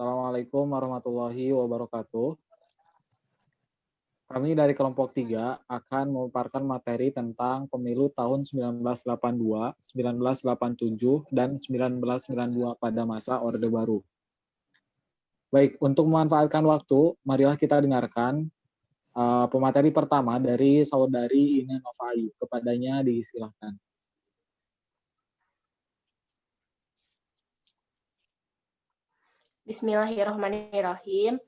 Assalamualaikum warahmatullahi wabarakatuh. Kami dari kelompok 3 akan memaparkan materi tentang pemilu tahun 1982, 1987, dan 1992 pada masa Orde Baru. Baik, untuk memanfaatkan waktu, marilah kita dengarkan pemateri pertama dari saudari Ine Novayu. Kepadanya disilakan. Bismillahirrahmanirrahim.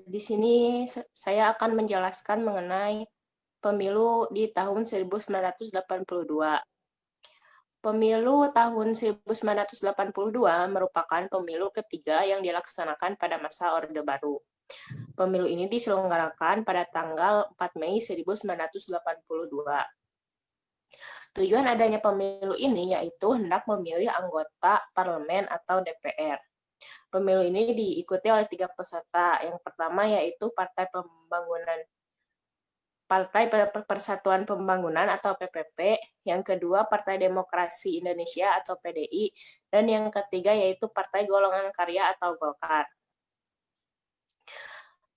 Di sini saya akan menjelaskan mengenai pemilu di tahun 1982. Pemilu tahun 1982 merupakan pemilu ketiga yang dilaksanakan pada masa Orde Baru. Pemilu ini diselenggarakan pada tanggal 4 Mei 1982. Tujuan adanya pemilu ini yaitu hendak memilih anggota parlemen atau DPR. Pemilu ini diikuti oleh 3 peserta. Yang pertama yaitu Partai Persatuan Pembangunan atau PPP, yang kedua Partai Demokrasi Indonesia atau PDI, dan yang ketiga yaitu Partai Golongan Karya atau Golkar.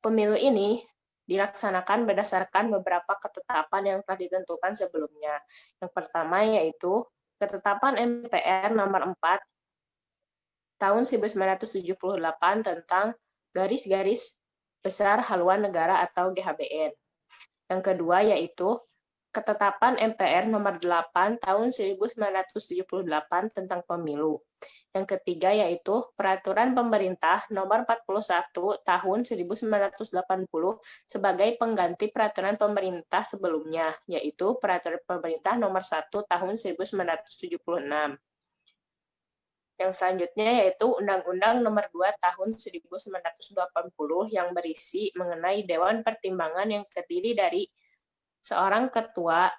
Pemilu ini dilaksanakan berdasarkan beberapa ketetapan yang telah ditentukan sebelumnya. Yang pertama yaitu ketetapan MPR nomor 4 tahun 1978 tentang garis-garis besar haluan negara atau GHBN. Yang kedua yaitu ketetapan MPR nomor 8 tahun 1978 tentang pemilu. Yang ketiga yaitu peraturan pemerintah nomor 41 tahun 1980 sebagai pengganti peraturan pemerintah sebelumnya, yaitu peraturan pemerintah nomor 1 tahun 1976. Yang selanjutnya yaitu Undang-Undang Nomor 2 Tahun 1980 yang berisi mengenai Dewan Pertimbangan yang terdiri dari seorang ketua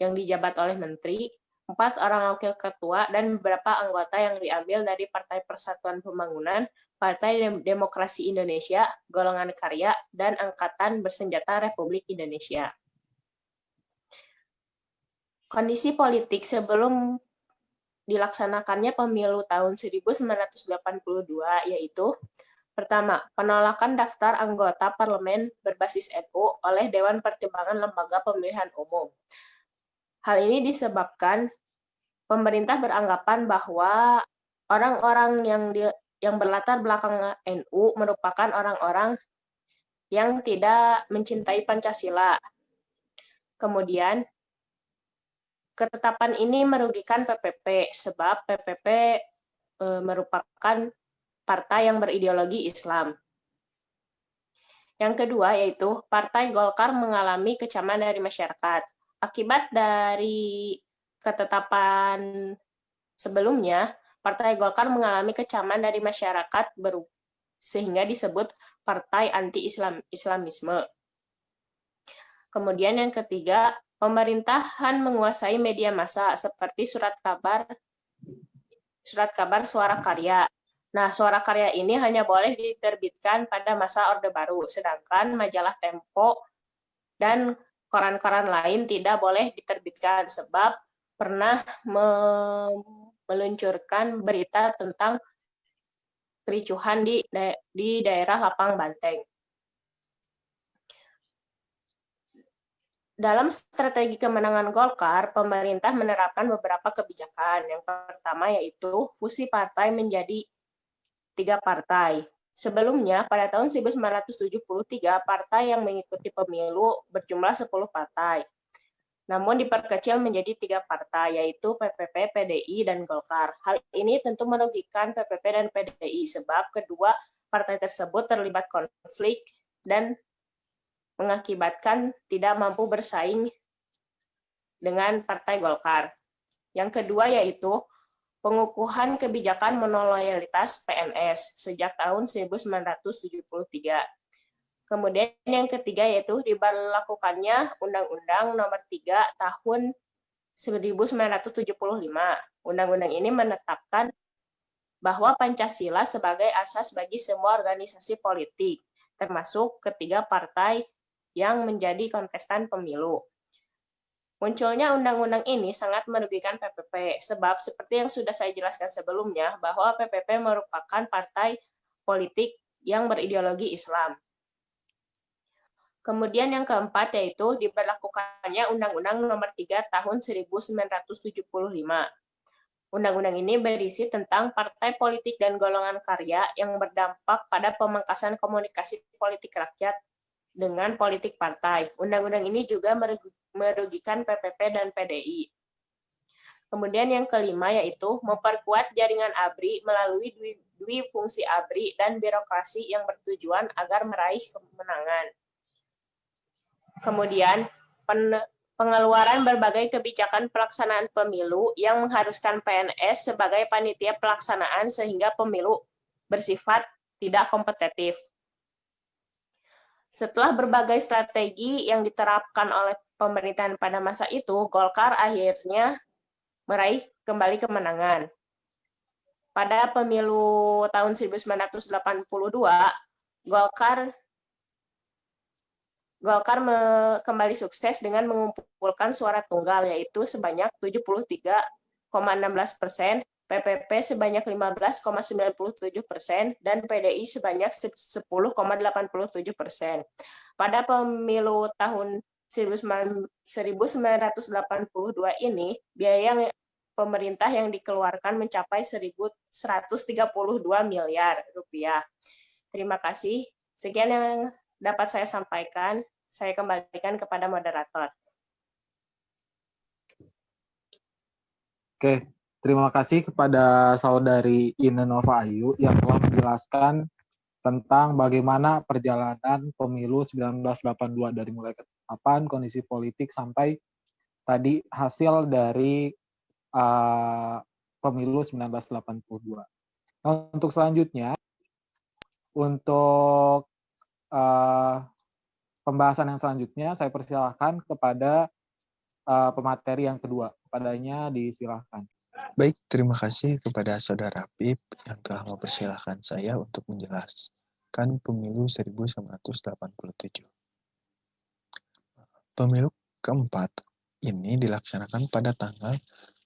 yang dijabat oleh menteri, 4 orang wakil ketua, dan beberapa anggota yang diambil dari Partai Persatuan Pembangunan, Partai Demokrasi Indonesia, Golongan Karya, dan Angkatan Bersenjata Republik Indonesia. Kondisi politik sebelum dilaksanakannya pemilu tahun 1982 yaitu pertama, penolakan daftar anggota parlemen berbasis NU oleh Dewan Pertimbangan Lembaga Pemilihan Umum. Hal ini disebabkan pemerintah beranggapan bahwa orang-orang yang berlatar belakang NU merupakan orang-orang yang tidak mencintai Pancasila. Kemudian, ketetapan ini merugikan PPP sebab PPP merupakan partai yang berideologi Islam. Yang kedua yaitu Partai Golkar mengalami kecaman dari masyarakat. Akibat dari ketetapan sebelumnya, Partai Golkar mengalami kecaman dari masyarakat sehingga disebut partai anti-Islamisme. Kemudian yang ketiga, pemerintahan menguasai media massa seperti surat kabar Suara Karya. Nah, Suara Karya ini hanya boleh diterbitkan pada masa Orde Baru, sedangkan majalah Tempo dan koran-koran lain tidak boleh diterbitkan sebab pernah meluncurkan berita tentang kericuhan di daerah Lapang Banteng. Dalam strategi kemenangan Golkar, pemerintah menerapkan beberapa kebijakan. Yang pertama yaitu fusi partai menjadi 3 partai. Sebelumnya, pada tahun 1973, partai yang mengikuti pemilu berjumlah 10 partai. Namun diperkecil menjadi 3 partai, yaitu PPP, PDI, dan Golkar. Hal ini tentu merugikan PPP dan PDI sebab kedua partai tersebut terlibat konflik dan mengakibatkan tidak mampu bersaing dengan Partai Golkar. Yang kedua yaitu pengukuhan kebijakan monoloyalitas PNS sejak tahun 1973. Kemudian yang ketiga yaitu diberlakukannya Undang-Undang Nomor 3 Tahun 1975. Undang-undang ini menetapkan bahwa Pancasila sebagai asas bagi semua organisasi politik, termasuk ketiga partai yang menjadi kontestan pemilu. Munculnya undang-undang ini sangat merugikan PPP, sebab seperti yang sudah saya jelaskan sebelumnya, bahwa PPP merupakan partai politik yang berideologi Islam. Kemudian yang keempat yaitu diberlakukannya Undang-Undang Nomor 3 Tahun 1975. Undang-undang ini berisi tentang partai politik dan golongan karya yang berdampak pada pemangkasan komunikasi politik rakyat dengan politik partai. Undang-undang ini juga merugikan PPP dan PDI. Kemudian yang kelima yaitu memperkuat jaringan ABRI melalui dui fungsi ABRI dan birokrasi yang bertujuan agar meraih kemenangan. Kemudian pengeluaran berbagai kebijakan pelaksanaan pemilu yang mengharuskan PNS sebagai panitia pelaksanaan sehingga pemilu bersifat tidak kompetitif. Setelah berbagai strategi yang diterapkan oleh pemerintahan pada masa itu, Golkar akhirnya meraih kembali kemenangan. Pada pemilu tahun 1982, Golkar kembali sukses dengan mengumpulkan suara tunggal, yaitu sebanyak 73,16%, PPP sebanyak 15,97%, dan PDI sebanyak 10,87%. Pada pemilu tahun 1982 ini, biaya pemerintah yang dikeluarkan mencapai 1.132 miliar rupiah. Terima kasih. Sekian yang dapat saya sampaikan. Saya kembalikan kepada moderator. Oke, terima kasih kepada saudari Ine Nova Ayu yang telah menjelaskan tentang bagaimana perjalanan pemilu 1982 dari mulai ketetapan kondisi politik sampai tadi hasil dari pemilu 1982. Nah, untuk selanjutnya, untuk pembahasan yang selanjutnya, saya persilahkan kepada pemateri yang kedua. Kepadanya disilahkan. Baik, terima kasih kepada Saudara Pip yang telah mempersilahkan saya untuk menjelaskan pemilu 1987. Pemilu keempat ini dilaksanakan pada tanggal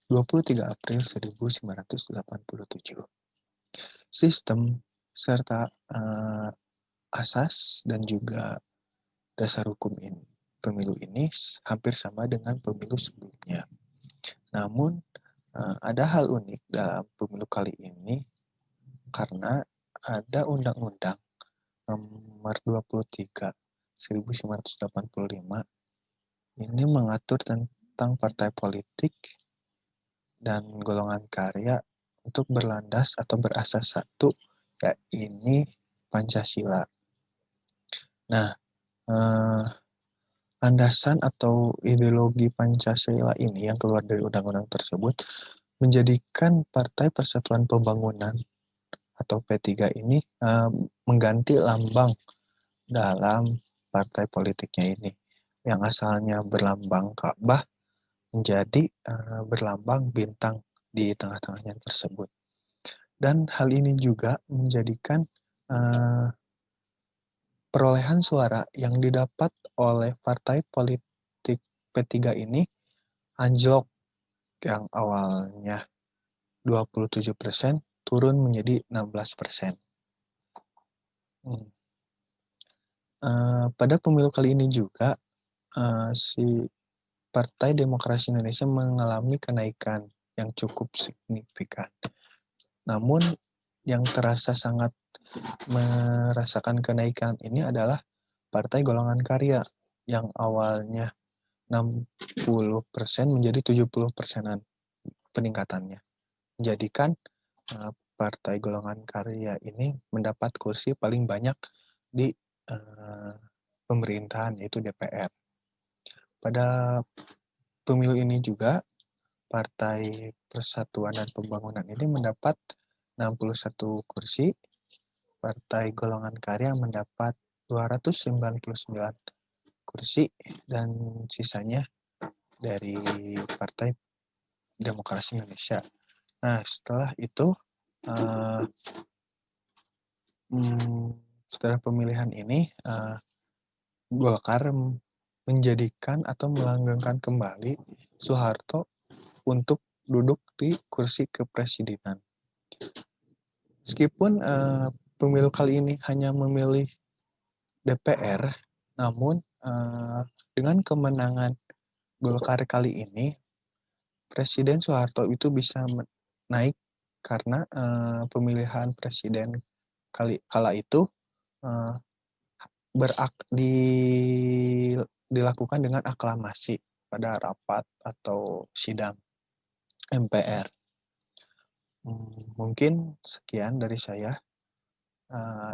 23 April 1987. Sistem serta asas dan juga dasar hukum ini, pemilu ini hampir sama dengan pemilu sebelumnya. Namun, ada hal unik dalam pemilu kali ini karena ada Undang-Undang Nomor 23 1985 ini mengatur tentang partai politik dan golongan karya untuk berlandas atau berasas satu, yaitu Pancasila. Nah, landasan atau ideologi Pancasila ini yang keluar dari undang-undang tersebut menjadikan Partai Persatuan Pembangunan atau P3 ini mengganti lambang dalam partai politiknya ini. Yang asalnya berlambang Ka'bah menjadi berlambang bintang di tengah-tengahnya tersebut. Dan hal ini juga menjadikan perolehan suara yang didapat oleh partai politik P3 ini anjlok, yang awalnya 27% turun menjadi 16%. Pada pemilu kali ini juga si Partai Demokrasi Indonesia mengalami kenaikan yang cukup signifikan. Namun yang terasa sangat merasakan kenaikan ini adalah Partai Golongan Karya yang awalnya 60% menjadi 70%-an peningkatannya. Menjadikan Partai Golongan Karya ini mendapat kursi paling banyak di pemerintahan, yaitu DPR. Pada pemilu ini juga Partai Persatuan dan Pembangunan ini mendapat 61 kursi, Partai Golongan Karya mendapat 299 kursi, dan sisanya dari Partai Demokrasi Indonesia. Nah, setelah itu, setelah pemilihan ini, Golkar menjadikan atau melanggengkan kembali Soeharto untuk duduk di kursi kepresidenan. Meskipun pemilu kali ini hanya memilih DPR, namun dengan kemenangan Golkar kali ini, Presiden Soeharto itu bisa naik karena pemilihan presiden kala itu eh, dilakukan dengan aklamasi pada rapat atau sidang MPR. Mungkin sekian dari saya.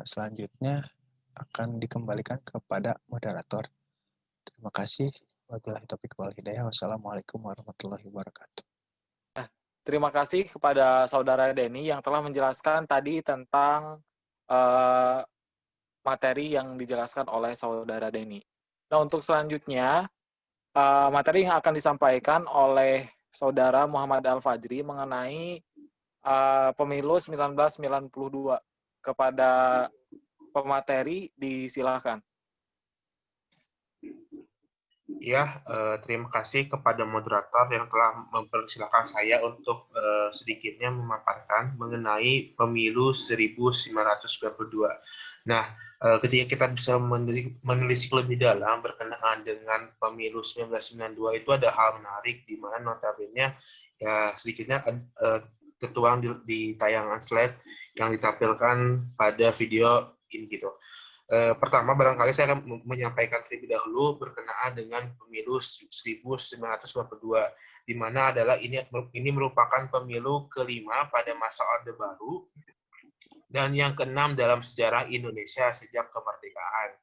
Selanjutnya akan dikembalikan kepada moderator. Terima kasih. Wabillahi taufiq wal hidayah. Wassalamualaikum warahmatullahi wabarakatuh. Terima kasih kepada Saudara Denny yang telah menjelaskan tadi tentang materi yang dijelaskan oleh Saudara Denny. Nah, untuk selanjutnya, materi yang akan disampaikan oleh Saudara Muhammad Al-Fajri mengenai pemilu 1992. Kepada pemateri, disilakan. Ya, terima kasih kepada moderator yang telah mempersilahkan saya untuk sedikitnya memaparkan mengenai pemilu 1992. Nah, ketika kita bisa menelisik lebih dalam berkenaan dengan pemilu 1992 itu ada hal menarik di mana notabene ya sedikitnya tertuang di tayangan slide yang ditampilkan pada video ini gitu. Pertama, barangkali saya akan menyampaikan terlebih dahulu berkenaan dengan pemilu 1992, di mana adalah ini merupakan pemilu kelima pada masa Orde Baru dan yang keenam dalam sejarah Indonesia sejak kemerdekaan.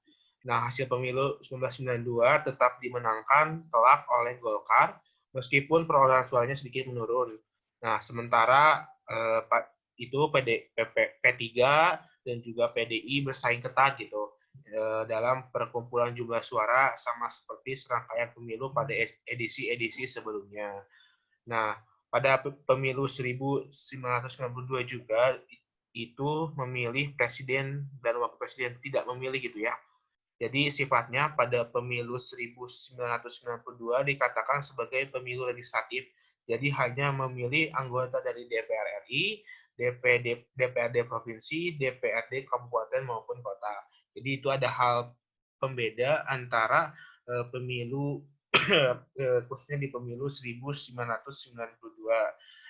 Nah, hasil pemilu 1992 tetap dimenangkan telak oleh Golkar, meskipun perolehan suaranya sedikit menurun. Nah, sementara itu P3 dan juga PDI bersaing ketat gitu dalam perkumpulan jumlah suara sama seperti serangkaian pemilu pada edisi-edisi sebelumnya. Nah, pada pemilu 1992 juga itu memilih presiden dan wakil presiden, tidak memilih gitu ya. Jadi sifatnya pada pemilu 1992 dikatakan sebagai pemilu legislatif. Jadi hanya memilih anggota dari DPR RI, DPRD provinsi, DPRD kabupaten maupun kota. Jadi itu ada hal pembeda antara pemilu khususnya di pemilu 1992.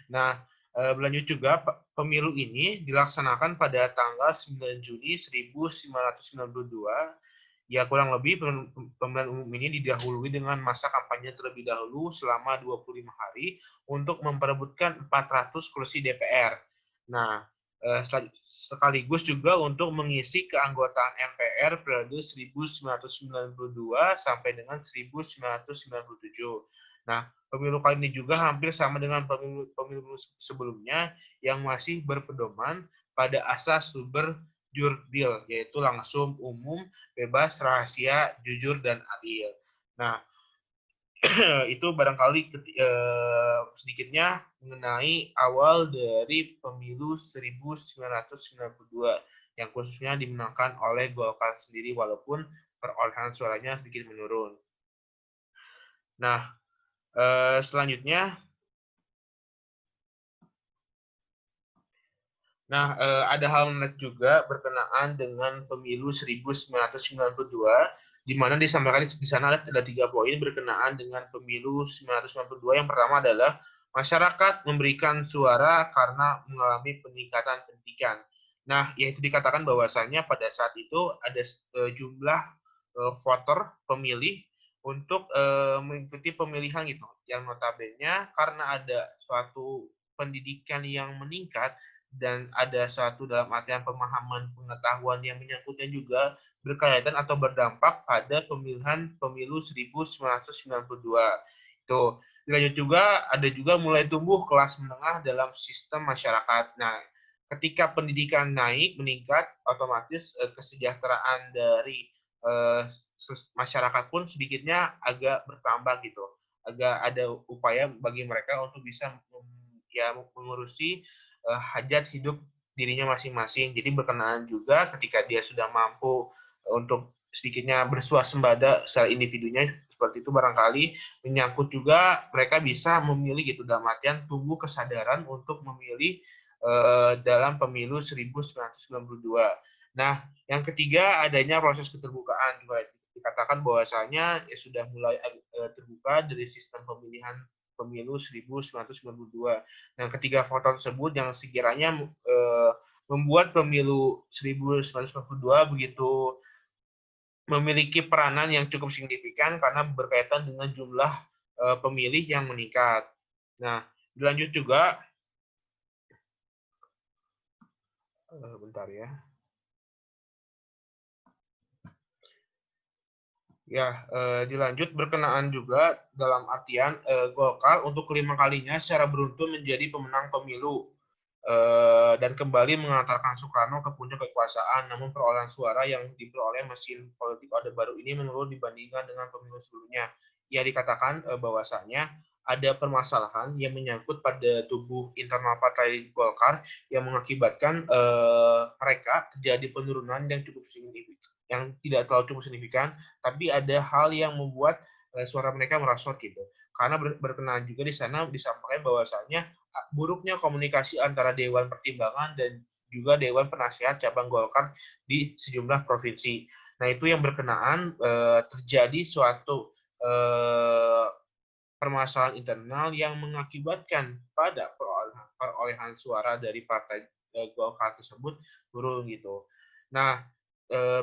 Nah, berlanjut juga pemilu ini dilaksanakan pada tanggal 9 Juni 1992. Ya, kurang lebih pemilihan umum ini didahului dengan masa kampanye terlebih dahulu selama 25 hari untuk memperebutkan 400 kursi DPR. Nah, sekaligus juga untuk mengisi keanggotaan MPR periode 1992 sampai dengan 1997. Nah, pemilu kali ini juga hampir sama dengan pemilu sebelumnya yang masih berpedoman pada asas sumber jurdil, yaitu langsung, umum, bebas, rahasia, jujur, dan adil. Nah, itu barangkali sedikitnya mengenai awal dari pemilu 1992 yang khususnya dimenangkan oleh Golkar sendiri walaupun perolehan suaranya sedikit menurun. Nah, selanjutnya ada hal menarik juga berkenaan dengan pemilu 1992, di mana disampaikan di sana ada 3 poin berkenaan dengan pemilu 1992. Yang pertama adalah masyarakat memberikan suara karena mengalami peningkatan pendidikan. Nah, yaitu dikatakan bahwasannya pada saat itu ada jumlah voter pemilih untuk mengikuti pemilihan gitu, yang notabene karena ada suatu pendidikan yang meningkat dan ada suatu dalam artian pemahaman pengetahuan yang menyangkutnya juga berkaitan atau berdampak pada pemilihan pemilu 1992. Itu dilanjut juga ada juga mulai tumbuh kelas menengah dalam sistem masyarakat. Nah, ketika pendidikan naik meningkat, otomatis kesejahteraan dari masyarakat pun sedikitnya agak bertambah gitu. Agak ada upaya bagi mereka untuk bisa mengurusi hajat hidup dirinya masing-masing. Jadi berkenaan juga ketika dia sudah mampu untuk sedikitnya bersuasembada secara individunya, seperti itu barangkali menyangkut juga mereka bisa memilih gitu, dalam artian tumbuh kesadaran untuk memilih dalam pemilu 1992. Nah, yang ketiga adanya proses keterbukaan juga dikatakan bahwasanya sudah mulai terbuka dari sistem pemilihan pemilu 1992. Nah, ketiga faktor tersebut yang sekiranya membuat pemilu 1992 begitu memiliki peranan yang cukup signifikan karena berkaitan dengan jumlah pemilih yang meningkat. Nah, dilanjut juga, bentar ya. Ya, dilanjut berkenaan juga dalam artian Golkar untuk kelima kalinya secara beruntun menjadi pemenang pemilu dan kembali mengantarkan Soekarno ke puncak kekuasaan. Namun perolehan suara yang diperoleh mesin politik Orde Baru ini menurun dibandingkan dengan pemilu sebelumnya. Ya, dikatakan bahwasanya ada permasalahan yang menyangkut pada tubuh internal Partai Golkar yang mengakibatkan mereka terjadi penurunan yang cukup signifikan, yang tidak terlalu cukup signifikan, tapi ada hal yang membuat suara mereka merosot gitu. Karena berkenaan juga di sana disampaikan bahwasanya buruknya komunikasi antara Dewan Pertimbangan dan juga Dewan Penasihat Cabang Golkar di sejumlah provinsi. Nah, itu yang berkenaan terjadi suatu permasalahan internal yang mengakibatkan pada perolehan suara dari Partai Golkar tersebut turun gitu. Nah,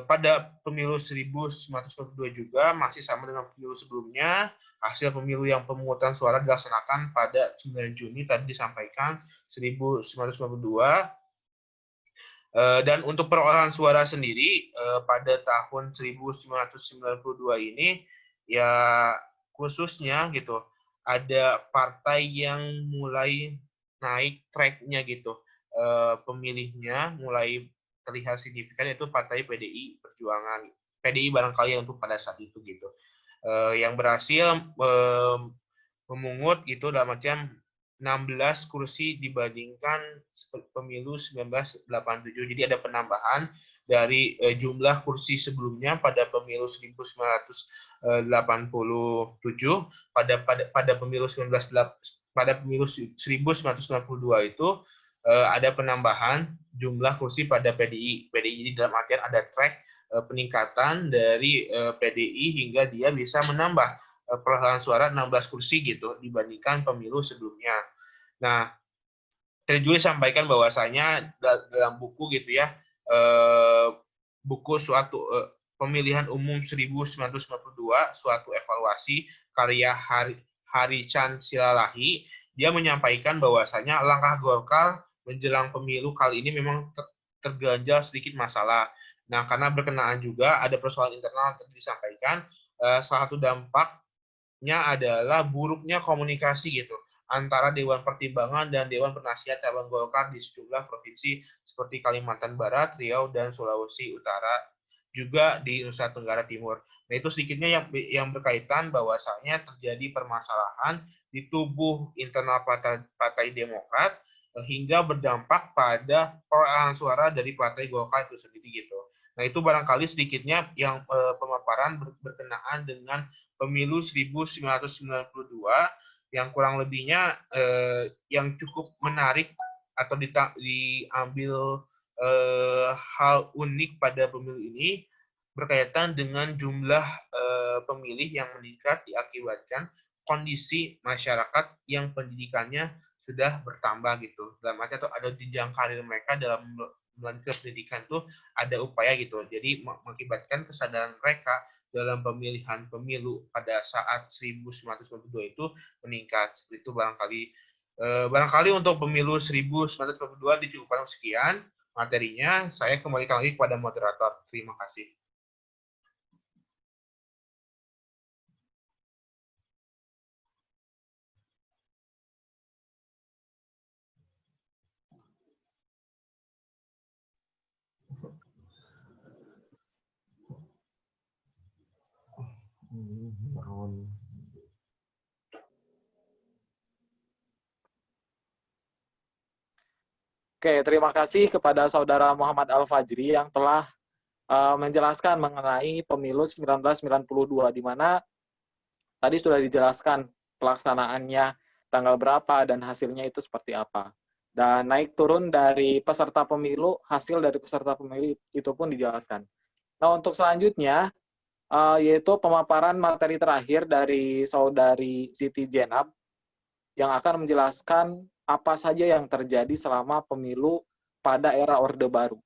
pada pemilu 1992 juga masih sama dengan pemilu sebelumnya, hasil pemilu yang pemungutan suara dilaksanakan pada 9 Juni tadi disampaikan 1992. Dan untuk perolehan suara sendiri pada tahun 1992 ini ya khususnya gitu ada partai yang mulai naik tracknya gitu, pemilihnya mulai terlihat signifikan, yaitu Partai PDI Perjuangan. PDI barangkali untuk pada saat itu gitu. Yang berhasil memungut itu dalam artian 16 kursi dibandingkan pemilu 1987. Jadi ada penambahan dari jumlah kursi sebelumnya pada pemilu 1987 pada pemilu 1992 itu ada penambahan jumlah kursi pada PDI. Jadi dalam artian ada track peningkatan dari PDI hingga dia bisa menambah perolehan suara 16 kursi gitu dibandingkan pemilu sebelumnya. Nah, tadi juga disampaikan bahwasanya dalam buku gitu ya, buku suatu pemilihan umum 1992, suatu evaluasi karya Hari Chan Silalahi, dia menyampaikan bahwasanya langkah Golkar menjelang pemilu kali ini memang terganjal sedikit masalah. Nah, karena berkenaan juga ada persoalan internal yang disampaikan, salah satu dampaknya adalah buruknya komunikasi gitu antara Dewan Pertimbangan dan Dewan Penasihat Cabang Golkar di sejumlah provinsi seperti Kalimantan Barat, Riau, dan Sulawesi Utara, juga di Nusa Tenggara Timur. Nah, itu sedikitnya yang berkaitan bahwasanya terjadi permasalahan di tubuh internal Partai Demokrat hingga berdampak pada perolehan suara dari Partai Golkar itu sendiri gitu. Nah, itu barangkali sedikitnya yang pemaparan berkenaan dengan pemilu 1992 yang kurang lebihnya yang cukup menarik atau diambil hal unik pada pemilu ini berkaitan dengan jumlah pemilih yang meningkat diakibatkan kondisi masyarakat yang pendidikannya sudah bertambah gitu. Dalam arti atau ada jenjang karir mereka dalam melanjutkan pendidikan tuh ada upaya gitu. Jadi mengakibatkan kesadaran mereka dalam pemilihan pemilu pada saat 1992 itu meningkat. Seperti itu barangkali untuk pemilu 1992 dicukupkan sekian materinya. Saya kembalikan lagi kepada moderator. Terima kasih. Oke, terima kasih kepada Saudara Muhammad Al-Fajri yang telah menjelaskan mengenai pemilu 1992, di mana tadi sudah dijelaskan pelaksanaannya tanggal berapa dan hasilnya itu seperti apa. Dan naik turun dari peserta pemilu, hasil dari peserta pemilu itu pun dijelaskan. Nah, untuk selanjutnya, yaitu pemaparan materi terakhir dari Saudari Siti Jenab yang akan menjelaskan apa saja yang terjadi selama pemilu pada era Orde Baru.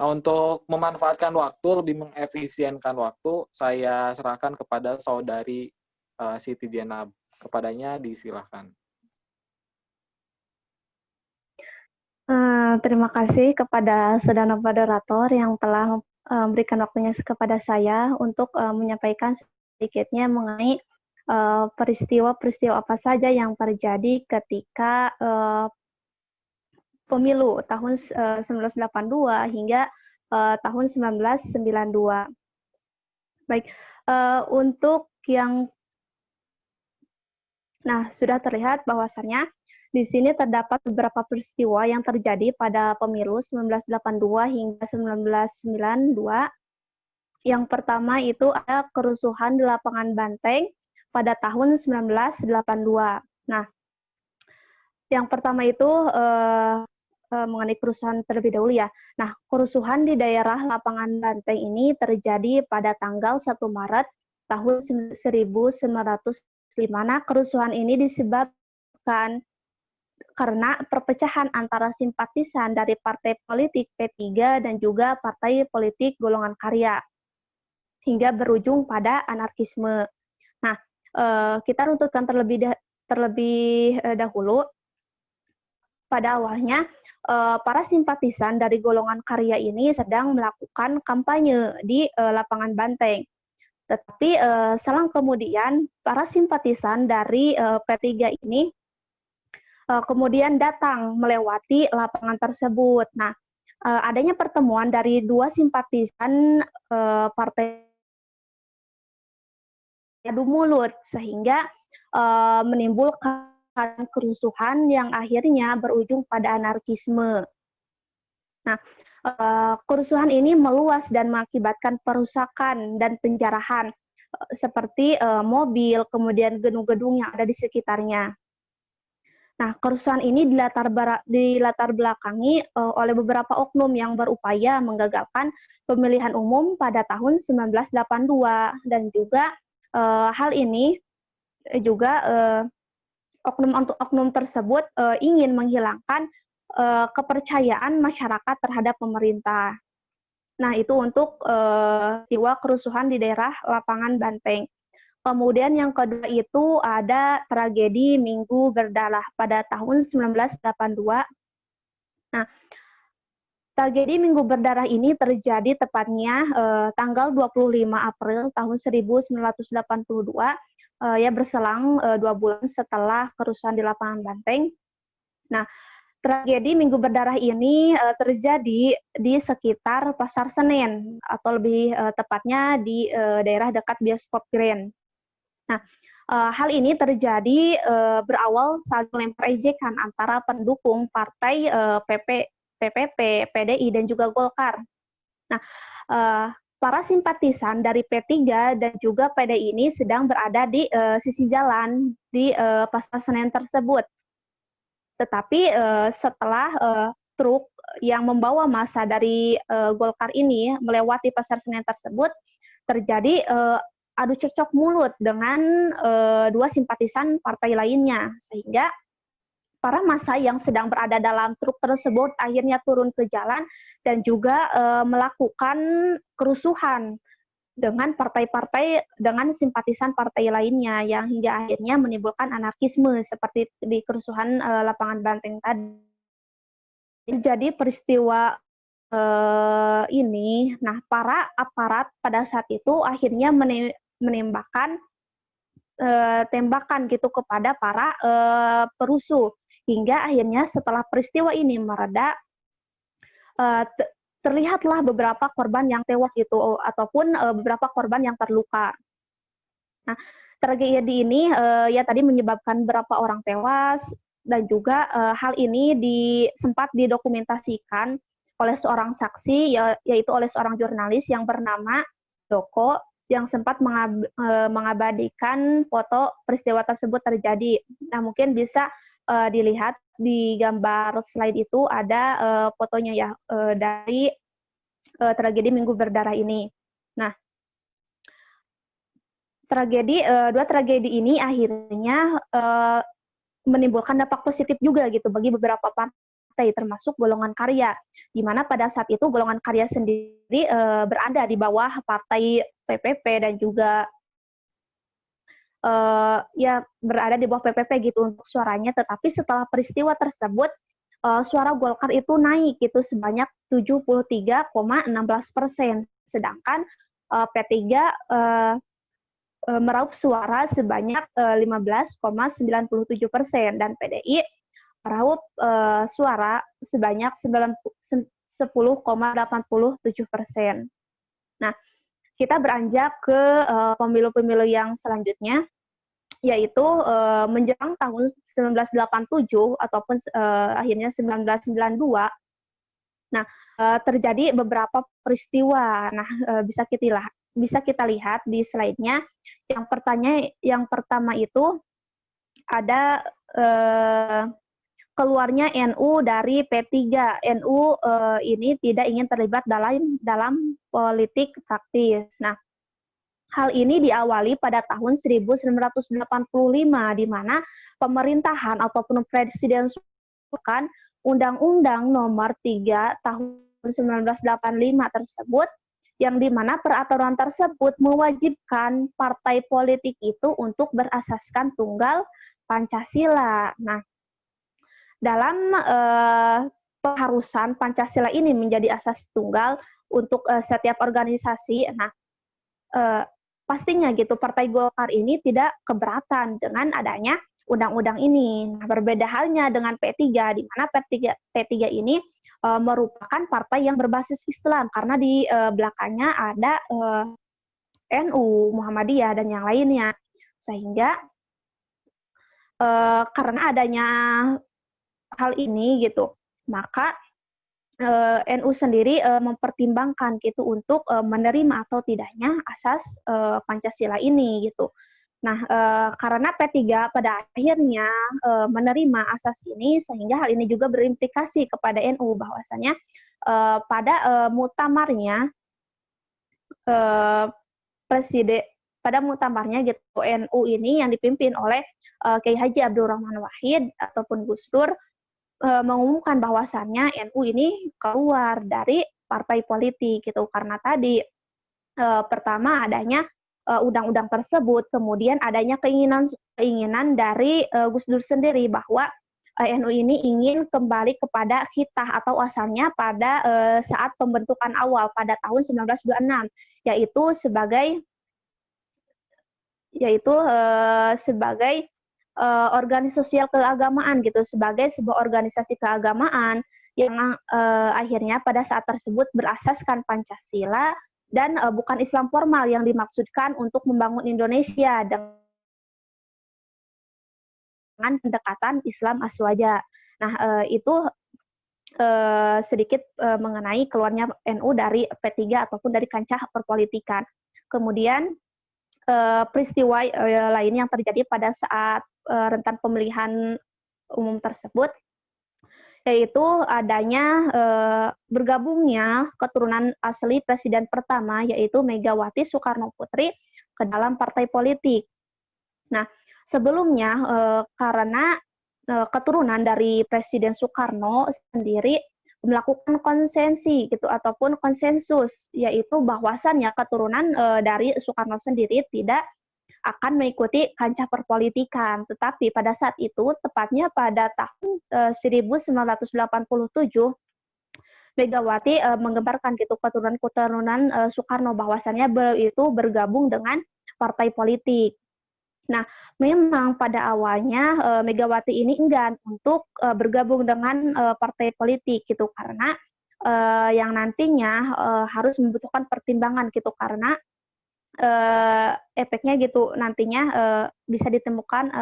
Nah, untuk memanfaatkan waktu, lebih mengefisienkan waktu, saya serahkan kepada Saudari Siti Jenab. Kepadanya disilahkan. Terima kasih kepada saudara moderator yang telah memberikan waktunya kepada saya untuk menyampaikan sedikitnya mengenai peristiwa-peristiwa apa saja yang terjadi ketika pemilu tahun 1982 hingga tahun 1992. Baik, untuk yang sudah terlihat bahwasannya di sini terdapat beberapa peristiwa yang terjadi pada pemilu 1982 hingga 1992. Yang pertama itu ada kerusuhan di lapangan Banteng pada tahun 1982. Nah, yang pertama itu mengenai kerusuhan terlebih dahulu ya. Nah, kerusuhan di daerah lapangan Banteng ini terjadi pada tanggal 1 Maret tahun 1900. Di mana kerusuhan ini disebabkan karena perpecahan antara simpatisan dari partai politik P3 dan juga partai politik golongan karya, hingga berujung pada anarkisme. Nah, kita runtutkan terlebih dahulu. Pada awalnya, para simpatisan dari golongan karya ini sedang melakukan kampanye di lapangan Banteng. Tetapi selang kemudian para simpatisan dari P3 ini kemudian datang melewati lapangan tersebut. Nah, adanya pertemuan dari dua simpatisan partai adu mulut sehingga menimbulkan kerusuhan yang akhirnya berujung pada anarkisme. Nah, kerusuhan ini meluas dan mengakibatkan perusakan dan penjarahan seperti mobil, kemudian gedung-gedung yang ada di sekitarnya. Nah, kerusuhan ini dilatar belakangi oleh beberapa oknum yang berupaya menggagalkan pemilihan umum pada tahun 1982, dan juga hal ini juga oknum tersebut ingin menghilangkan kepercayaan masyarakat terhadap pemerintah. Nah, itu untuk peristiwa kerusuhan di daerah lapangan Banteng. Kemudian yang kedua itu ada tragedi Minggu Berdarah pada tahun 1982. Nah, tragedi Minggu Berdarah ini terjadi tepatnya tanggal 25 April tahun 1982, ya berselang 2 bulan setelah kerusuhan di lapangan Banteng. Nah, tragedi Minggu Berdarah ini terjadi di sekitar Pasar Senen, atau lebih tepatnya di daerah dekat Bioskop Grand. Nah, hal ini terjadi berawal saat melempar ejekan antara pendukung partai PPP, PDI, dan juga Golkar. Nah, para simpatisan dari P3 dan juga PDI ini sedang berada di sisi jalan di Pasar Senen tersebut. Tetapi setelah truk yang membawa massa dari Golkar ini melewati Pasar Senen tersebut, terjadi adu cekcok mulut dengan dua simpatisan partai lainnya, sehingga para massa yang sedang berada dalam truk tersebut akhirnya turun ke jalan dan juga melakukan kerusuhan dengan dengan simpatisan partai lainnya, yang hingga akhirnya menimbulkan anarkisme seperti di kerusuhan lapangan Banteng tadi. Jadi peristiwa ini, nah para aparat pada saat itu akhirnya menembakkan tembakan gitu kepada para perusuh, hingga akhirnya setelah peristiwa ini mereda, terlihatlah beberapa korban yang tewas itu ataupun beberapa korban yang terluka. Nah, tragedi ini ya tadi menyebabkan beberapa orang tewas, dan juga hal ini sempat didokumentasikan oleh seorang saksi, yaitu oleh seorang jurnalis yang bernama Doko, yang sempat mengabadikan foto peristiwa tersebut terjadi. Nah, mungkin bisa dilihat di gambar slide itu ada fotonya ya dari tragedi Minggu Berdarah ini. Nah, dua tragedi ini akhirnya menimbulkan dampak positif juga gitu bagi beberapa partai termasuk golongan karya, di mana pada saat itu golongan karya sendiri berada di bawah partai PPP dan juga ya berada di bawah PPP gitu untuk suaranya. Tetapi setelah peristiwa tersebut suara Golkar itu naik gitu sebanyak 73,16%, sedangkan P3 meraup suara sebanyak 15,97% dan PDI meraup suara sebanyak 10,87%. Nah, kita beranjak ke pemilu-pemilu yang selanjutnya, yaitu menjelang tahun 1987 ataupun akhirnya 1992. Nah, terjadi beberapa peristiwa. Nah, bisa kita lihat di slide-nya. Yang pertama itu ada keluarnya NU dari P3. NU ini tidak ingin terlibat dalam politik praktis. Nah, hal ini diawali pada tahun 1985, di mana pemerintahan ataupun presiden kan Undang-Undang Nomor 3 Tahun 1985 tersebut, yang di mana peraturan tersebut mewajibkan partai politik itu untuk berasaskan tunggal Pancasila. Nah, dalam pengharusan Pancasila ini menjadi asas tunggal untuk setiap organisasi. Nah, pastinya gitu Partai Golkar ini tidak keberatan dengan adanya undang-undang ini. Nah, berbeda halnya dengan P3, di mana P3 ini merupakan partai yang berbasis Islam karena di belakangnya ada NU, Muhammadiyah dan yang lainnya. Sehingga karena adanya hal ini gitu, maka NU sendiri mempertimbangkan gitu untuk menerima atau tidaknya asas Pancasila ini gitu. Nah, karena P3 pada akhirnya menerima asas ini, sehingga hal ini juga berimplikasi kepada NU bahwasanya pada muktamarnya pada muktamarnya gitu NU ini yang dipimpin oleh Kiai Haji Abdul Rahman Wahid ataupun Gus Dur mengumumkan bahwasannya NU ini keluar dari partai politik gitu, karena tadi pertama adanya undang-undang tersebut, kemudian adanya keinginan dari Gus Dur sendiri bahwa NU ini ingin kembali kepada khitah atau asalnya pada saat pembentukan awal pada tahun 1926, yaitu sebagai organisasi sosial keagamaan gitu, sebagai sebuah organisasi keagamaan yang akhirnya pada saat tersebut berasaskan Pancasila dan bukan Islam formal yang dimaksudkan untuk membangun Indonesia dengan pendekatan Islam aswaja. Nah, itu sedikit mengenai keluarnya NU dari P3 ataupun dari kancah perpolitikan. Kemudian peristiwa lain yang terjadi pada saat rentan pemilihan umum tersebut, yaitu adanya bergabungnya keturunan asli presiden pertama, yaitu Megawati Soekarno Putri, ke dalam partai politik. Nah, sebelumnya karena keturunan dari Presiden Soekarno sendiri melakukan konsensi gitu ataupun konsensus, yaitu bahwasannya keturunan dari Soekarno sendiri tidak akan mengikuti kancah perpolitikan. Tetapi pada saat itu, tepatnya pada tahun 1987, Megawati menggembarkan gitu keturunan Soekarno bahwasannya beliau itu bergabung dengan partai politik. Nah, memang pada awalnya Megawati ini enggan untuk bergabung dengan partai politik gitu, karena yang nantinya harus membutuhkan pertimbangan gitu, karena efeknya gitu nantinya bisa ditemukan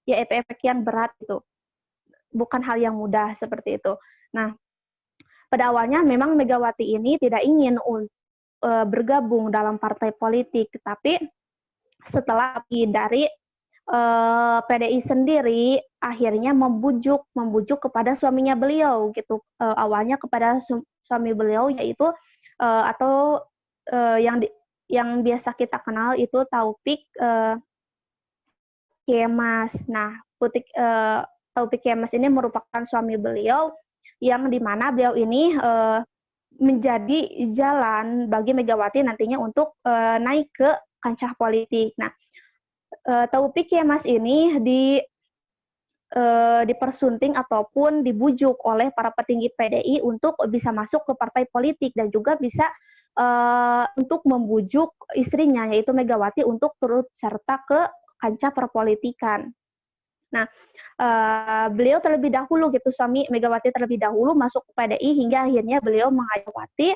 ya efek-efek yang berat gitu, bukan hal yang mudah seperti itu. Nah, pada awalnya memang Megawati ini tidak ingin bergabung dalam partai politik, tetapi setelah dari PDI sendiri akhirnya membujuk kepada suaminya beliau gitu. Awalnya kepada suami beliau, yaitu atau yang biasa kita kenal itu Taufik Kemas. Nah, Taufik Kemas ini merupakan suami beliau yang dimana beliau ini menjadi jalan bagi Megawati nantinya untuk naik ke kancah politik. Nah, Taufik Kemas ini dipersunting ataupun dibujuk oleh para petinggi PDI untuk bisa masuk ke partai politik dan juga bisa untuk membujuk istrinya yaitu Megawati untuk turut serta ke kancah perpolitikan. Nah, beliau terlebih dahulu gitu, suami Megawati terlebih dahulu masuk ke PDI hingga akhirnya beliau mengajawati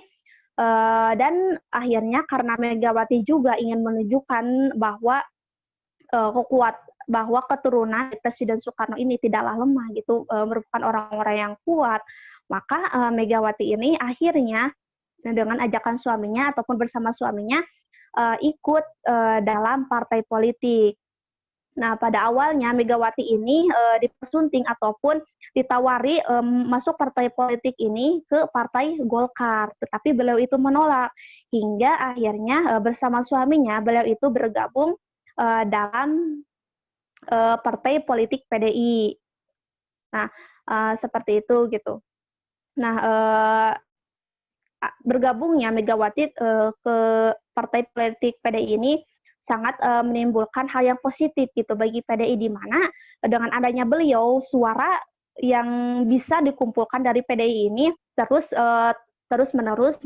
dan akhirnya karena Megawati juga ingin menunjukkan bahwa bahwa keturunan Presiden Soekarno ini tidaklah lemah gitu, merupakan orang-orang yang kuat, maka Megawati ini akhirnya dengan ajakan suaminya ataupun bersama suaminya ikut dalam partai politik. Nah, pada awalnya Megawati ini dipersunting ataupun ditawari masuk partai politik ini ke Partai Golkar, tetapi beliau itu menolak hingga akhirnya bersama suaminya beliau itu bergabung dalam partai politik PDI. Nah, seperti itu gitu. Nah, bergabungnya Megawati ke partai politik PDI ini sangat menimbulkan hal yang positif gitu bagi PDI, di mana dengan adanya beliau suara yang bisa dikumpulkan dari PDI ini terus menerus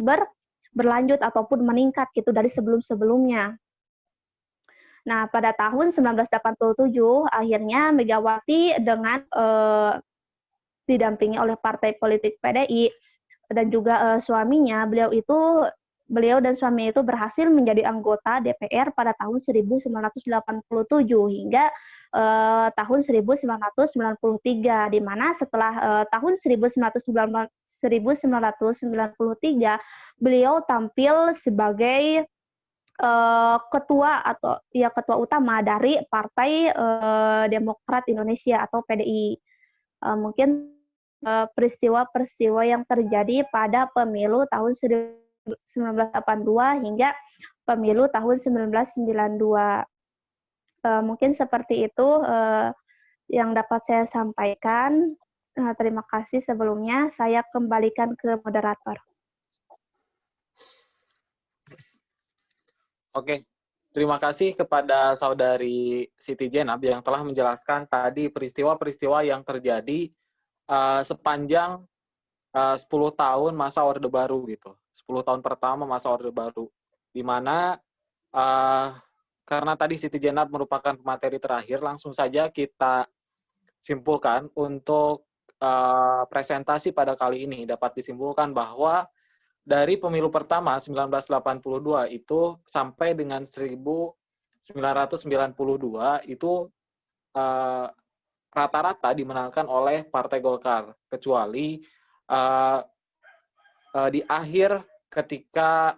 berlanjut ataupun meningkat gitu dari sebelum-sebelumnya. Nah, pada tahun 1987 akhirnya Megawati dengan didampingi oleh partai politik PDI dan juga suaminya, beliau dan suami itu berhasil menjadi anggota DPR pada tahun 1987 hingga tahun 1993, di mana setelah tahun 1993 beliau tampil sebagai ketua utama dari Partai Demokrat Indonesia atau PDI. Mungkin peristiwa-peristiwa yang terjadi pada pemilu tahun 1982 hingga pemilu tahun 1992. Mungkin seperti itu yang dapat saya sampaikan. Terima kasih sebelumnya. Saya kembalikan ke moderator. Oke, terima kasih kepada Saudari Siti Jenab yang telah menjelaskan tadi peristiwa-peristiwa yang terjadi sepanjang 10 tahun masa Orde Baru gitu. 10 tahun pertama masa Orde Baru. Di mana karena tadi Siti Jenab merupakan materi terakhir, langsung saja kita simpulkan untuk presentasi pada kali ini dapat disimpulkan bahwa dari pemilu pertama 1982 itu sampai dengan 1992 itu rata-rata dimenangkan oleh Partai Golkar, kecuali di akhir ketika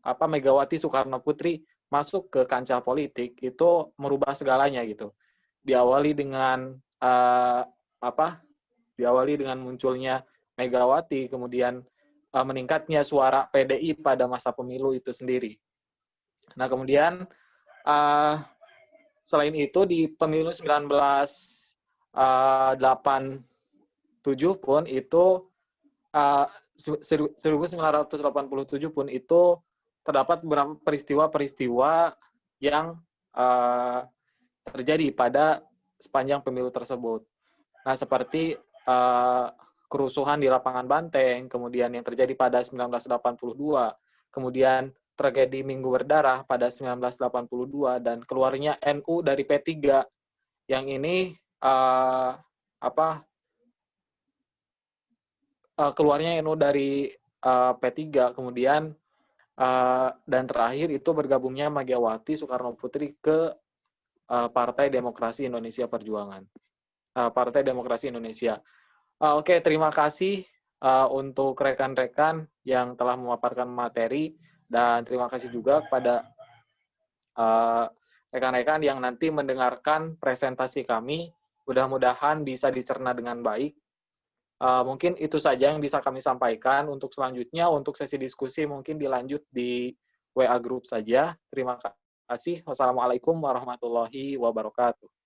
Megawati Soekarno Putri masuk ke kancah politik itu merubah segalanya gitu. Diawali dengan munculnya Megawati, kemudian meningkatnya suara PDI pada masa pemilu itu sendiri. Nah, kemudian selain itu di pemilu 1987 pun itu 1987 pun itu terdapat beberapa peristiwa-peristiwa yang terjadi pada sepanjang pemilu tersebut. Nah, seperti kerusuhan di lapangan Banteng, kemudian yang terjadi pada 1982, kemudian tragedi Minggu Berdarah pada 1982, dan keluarnya NU dari P3, yang ini keluarnya NU dari P3, kemudian dan terakhir itu bergabungnya Megawati Soekarno Putri ke Partai Demokrasi Indonesia Perjuangan. Partai Demokrasi Indonesia. Oke, terima kasih untuk rekan-rekan yang telah memaparkan materi, dan terima kasih juga kepada rekan-rekan yang nanti mendengarkan presentasi kami. Mudah-mudahan bisa dicerna dengan baik. Mungkin itu saja yang bisa kami sampaikan. Untuk selanjutnya, untuk sesi diskusi mungkin dilanjut di WA Group saja. Terima kasih. Wassalamualaikum warahmatullahi wabarakatuh.